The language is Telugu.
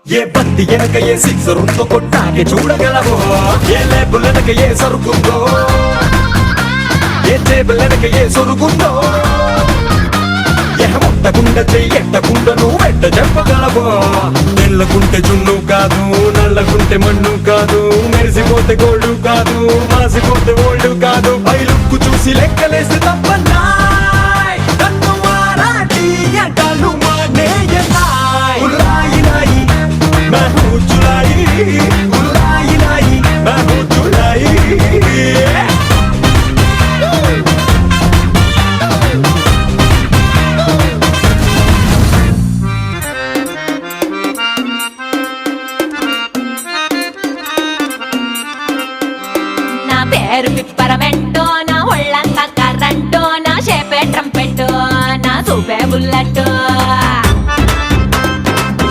ఏ బంతి వెనక ఏ సిక్సర్ ఉందో కొట్టాకే చూడగలవో, ఏ లేబుల్ వెనక ఏ సరుకుందో, ఏ టేబుల్ వెనక ఏ సొరుగుందో, ఎట్టకుండా చెయ్యట్టకుండా నువ్వు వెంట చెప్పగలవో. తెల్లకుంటే జున్ను కాదు, నల్లకుంటే మన్ను కాదు, మెరిసిపోతే గోల్డ్ కాదు, మాసిపోతే ఓల్డ్ కాదు. పై లుక్కు చూసి లెక్కలేసి తప్పన్నా కన్ను మారాటి అంటాను మానేయనాయ్. ఉల్లాయి లాయి मैं हूँ जुलाई, उलाई लाई मैं हूँ जुलाई. నా పేరు పిప్పరమెంటో, నా ఒళ్ళంతా కర్రంటో, నా షేపే ట్రంపెట్టో, నా సూపే బుల్లెట్